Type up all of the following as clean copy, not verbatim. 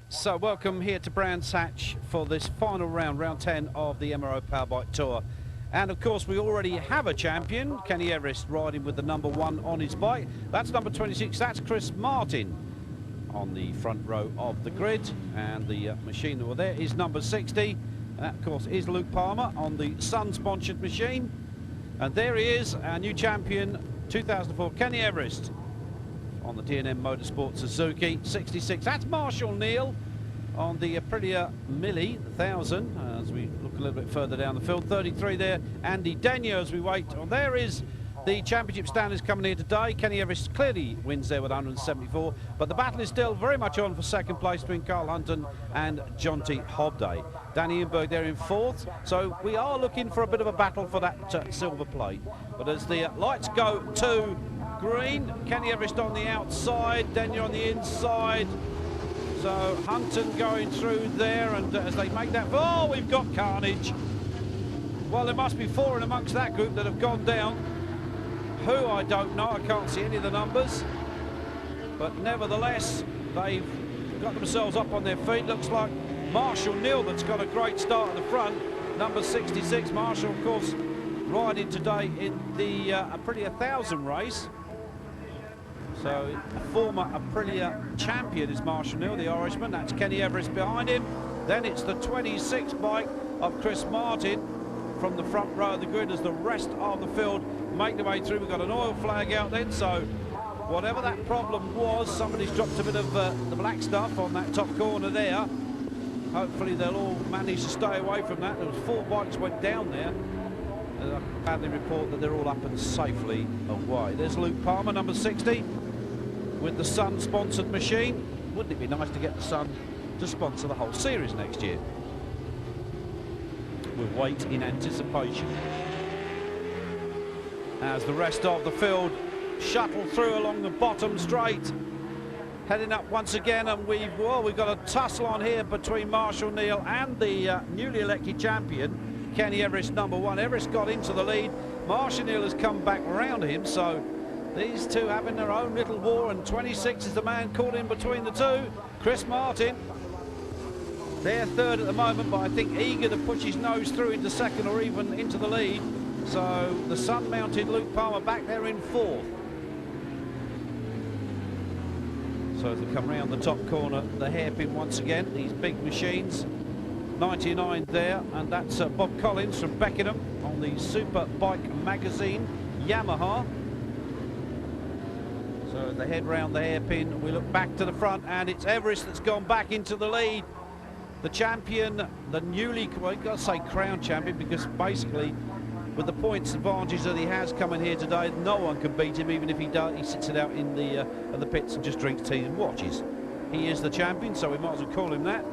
So welcome here to Brands Hatch for this final round, round 10 of the MRO Powerbike Tour. And of course we already have a champion, Kenny Everest, riding with the number 1 on his bike. That's number 26, that's Chris Martin on the front row of the grid. And the machine over there is number 60. That of course is Luke Palmer on the Sun-sponsored machine. And there he is, our new champion, 2004, Kenny Everest, on the D&M Motorsport Suzuki 66. That's Marshall Neal on the Aprilia Millie 1000 as we look a little bit further down the field. 33 there, Andy Denyer as we wait. Oh, there is the championship standards coming here today. Kenny Everest clearly wins there with 174, but the battle is still very much on for second place between Carl Hunton and Jonty Hobday. Danny Inberg there in 4th, so we are looking for a bit of a battle for that silver plate. But as the lights go to green, Kenny Everest on the outside, Denyer on the inside. So Hunton going through there, and as they make that, oh, we've got carnage. Well, there must be 4 in amongst that group that have gone down. Who, I don't know, I can't see any of the numbers. But nevertheless, they've got themselves up on their feet. Looks like Marshall Neal that's got a great start at the front. Number 66, Marshall, of course, riding today in the Aprilia 1000 race. So a former Aprilia champion is Marshall Neal, the Irishman. That's Kenny Everest behind him. Then it's the 26 bike of Chris Martin from the front row of the grid as the rest of the field make their way through. We've got an oil flag out then, so whatever that problem was, somebody's dropped a bit of the black stuff on that top corner there. Hopefully they'll all manage to stay away from that. There was 4 bikes went down there. I can badly report that they're all up and safely away. There's Luke Palmer, number 60, with the Sun-sponsored machine. Wouldn't it be nice to get the Sun to sponsor the whole series next year? We'll wait in anticipation as the rest of the field shuttle through along the bottom straight, heading up once again, and we've got a tussle on here between Marshall Neal and the newly elected champion, Kenny Everest, number 1. Everest got into the lead. Marshall Neal has come back round him, so these two having their own little war, and 26 is the man caught in between the two. Chris Martin, they're 3rd at the moment, but I think eager to push his nose through into 2nd or even into the lead. So the Sun-mounted Luke Palmer back there in 4th. So as they come round the top corner, the hairpin once again, these big machines. 99 there, and that's Bob Collins from Beckenham on the Superbike magazine, Yamaha. So they head round the hairpin, we look back to the front, and it's Everest that's gone back into the lead. The champion, the newly, well, you've got to say crown champion, because basically with the points advantage that he has coming here today, no one can beat him, even if he sits it out in the pits and just drinks tea and watches. He is the champion, so we might as well call him that.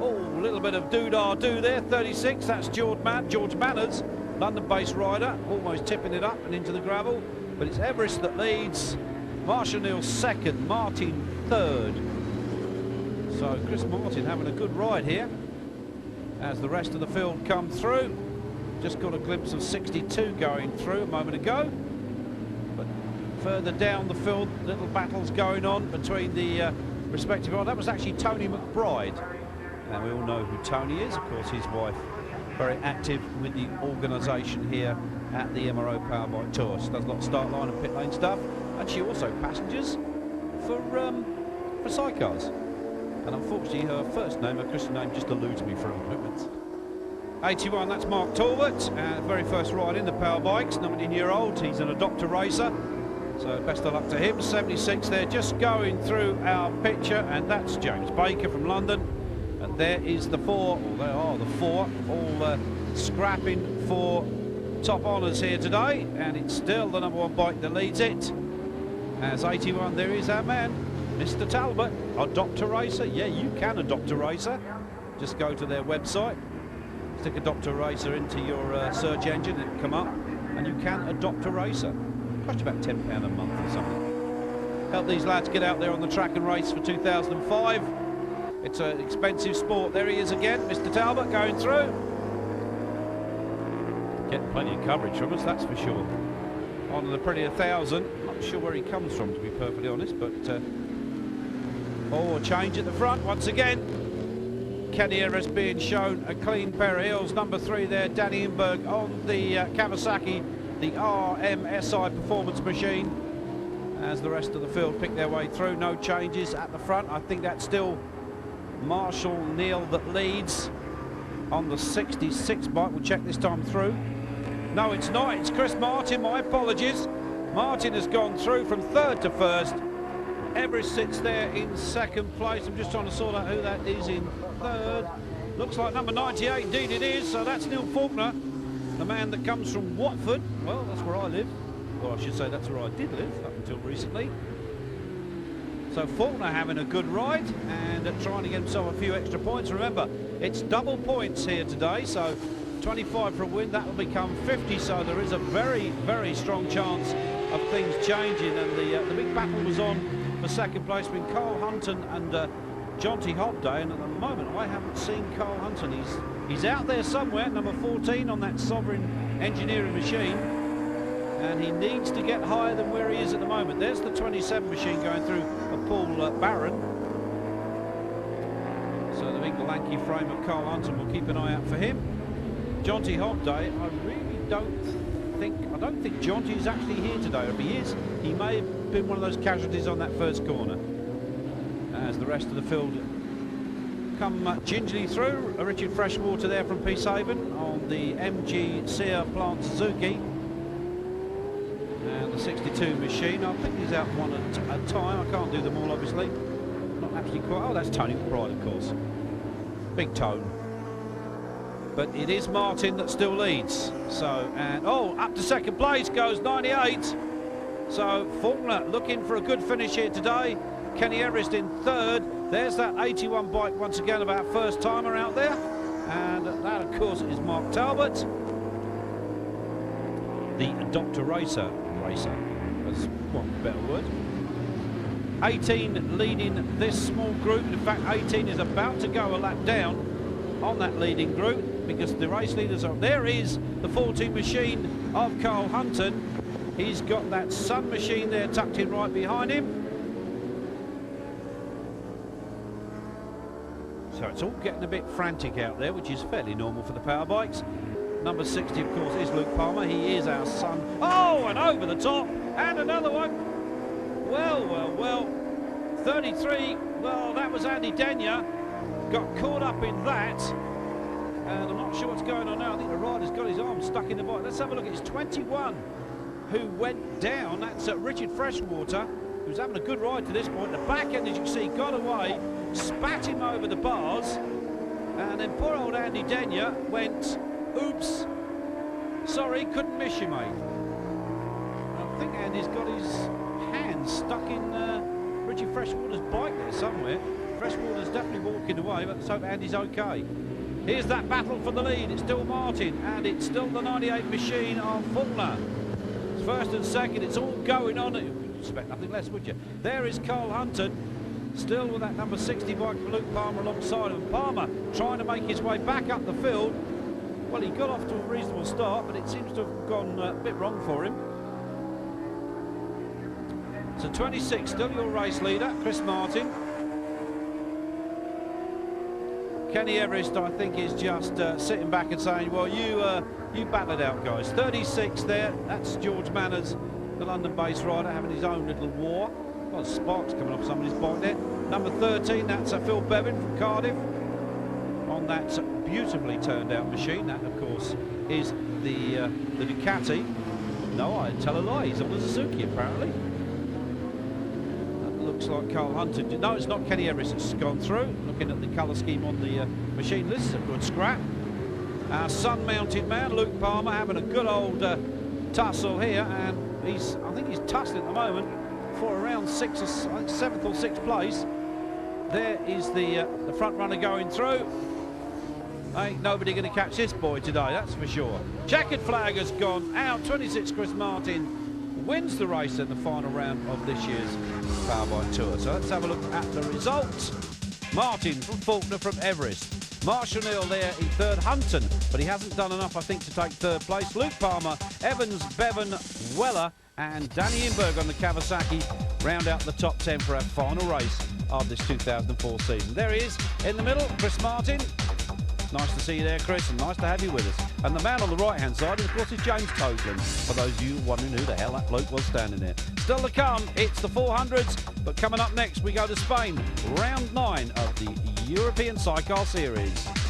Oh, a little bit of doo-dah-doo there, 36, that's George Manners, London-based rider, almost tipping it up and into the gravel. But it's Everest that leads, Marshall Neal 2nd, Martin 3rd. So Chris Martin having a good ride here as the rest of the field come through. Just got a glimpse of 62 going through a moment ago. But further down the field, little battles going on between the respective... Oh, that was actually Tony McBride. And we all know who Tony is, of course, his wife, very active with the organisation here at the MRO Powerbike Tour. She does a lot of start line and pit lane stuff, and she also passengers for sidecars. And unfortunately, her first name, her Christian name, just eludes me for a moment. 81, that's Mark Talbot, very first ride in the Powerbikes, 19-year-old. He's an adopter racer, so best of luck to him. 76 there, just going through our picture, and that's James Baker from London. And there is the 4, or there are the 4, all scrapping for top honours here today, and it's still the number 1 bike that leads it. As 81, there is our man, Mr. Talbot, adopt a racer. Yeah, you can adopt a racer. Just go to their website, stick adopt a racer into your search engine, it'll come up, and you can adopt a racer. Costs about £10 a month or something. Help these lads get out there on the track and race for 2005. It's an expensive sport. There he is again, Mr. Talbot going through. Getting plenty of coverage from us, that's for sure. On the Aprilia 1000, not sure where he comes from, to be perfectly honest, but Oh, change at the front once again. Kenny Everest being shown a clean pair of heels. Number 3 there, Danny Inberg on the Kawasaki, the RMSI performance machine. As the rest of the field pick their way through, no changes at the front. I think that's still Marshall Neal that leads on the 66 bike. We'll check this time through. No, it's not. It's Chris Martin. My apologies. Martin has gone through from 3rd to 1st. Everest sits there in 2nd place. I'm just trying to sort out who that is in 3rd. Looks like number 98. Indeed it is. So that's Neil Faulkner, the man that comes from Watford. Well, that's where I live. Or I should say that's where I did live up until recently. So Faulkner having a good ride and trying to get himself a few extra points. Remember, it's double points here today, so 25 for a win, that will become 50, so there is a very, very strong chance of things changing. And the big battle was on for 2nd place between Carl Hunton and Jonty Hobday, and at the moment I haven't seen Carl Hunton. He's out there somewhere, number 14 on that Sovereign Engineering machine, and he needs to get higher than where he is at the moment. There's the 27 machine going through a Paul Barron. So the big lanky frame of Carl Hunton, will keep an eye out for him. Jonty Hobday, I don't think Jonty is actually here today. If he is, he may have been one of those casualties on that first corner. As the rest of the field come gingerly through. Richard Freshwater there from Peacehaven on the MG Sear Plant Suzuki. And the 62 machine, I think he's out one at a time. I can't do them all, obviously. Not actually quite. Oh, that's Tony McBride, of course. Big Tone. But it is Martin that still leads. So, and oh, up to 2nd place goes 98. So Faulkner looking for a good finish here today. Kenny Everest in 3rd. There's that 81 bike once again of our first timer out there. And that, of course, is Mark Talbot. The Dr. Racer, that's one better word. 18 leading this small group. In fact, 18 is about to go a lap down on that leading group, because the race leaders are. There is the 14 machine of Carl Hunton. He's got that Sun machine there tucked in right behind him. So it's all getting a bit frantic out there, which is fairly normal for the power bikes. Number 60, of course, is Luke Palmer. He is our son. Oh, and over the top, and another one. Well, well, well. 33, well, that was Andy Denyer. Got caught up in that. And I'm not sure what's going on now. I think the rider's got his arm stuck in the bike. Let's have a look. It's 21 who went down. That's Richard Freshwater, who's having a good ride to this point. The back end, as you can see, got away, spat him over the bars. And then poor old Andy Denyer went, oops, sorry, couldn't miss you, mate. I think Andy's got his hands stuck in Richard Freshwater's bike there somewhere. Freshwater's definitely walking away, but let's hope Andy's okay. Here's that battle for the lead. It's still Martin, and it's still the 98 machine of Faulkner. It's 1st and 2nd. It's all going on. You'd expect nothing less, would you? There is Carl Hunton, still with that number 60 bike for Luke Palmer alongside him. Palmer trying to make his way back up the field. Well, he got off to a reasonable start, but it seems to have gone a bit wrong for him. So 26, still your race leader, Chris Martin. Kenny Everest, I think, is just sitting back and saying, well, you battle it out, guys. 36 there, that's George Manners, the London-based rider, having his own little war. A lot of sparks coming off somebody's bike there. Number 13, that's Phil Bevan from Cardiff on that beautifully turned out machine. That, of course, is the Ducati. No, I tell a lie, he's on the Suzuki, apparently. Looks like Carl Hunton. No, it's not Kenny Everest that's gone through. Looking at the colour scheme on the machine, this is a good scrap. Our sun-mounted man, Luke Palmer, having a good old tussle here, and I think he's tussling at the moment for around 7th or 6th place. There is the front runner going through. Ain't nobody going to catch this boy today, that's for sure. Checkered flag has gone out. 26 Chris Martin wins the race in the final round of this year's Powerbike Tour. So let's have a look at the results. Martin from Faulkner from Everest. Marshall Neal there in 3rd. Hunton, but he hasn't done enough, I think, to take 3rd place. Luke Palmer, Evans, Bevan, Weller, and Danny Inberg on the Kawasaki round out the top 10 for our final race of this 2004 season. There he is in the middle, Chris Martin. Nice to see you there, Chris, and nice to have you with us. And the man on the right-hand side, of course, is James Copeland, for those of you wondering who the hell that bloke was standing there. Still to come, it's the 400s, but coming up next, we go to Spain, round 9 of the European Sidecar Series.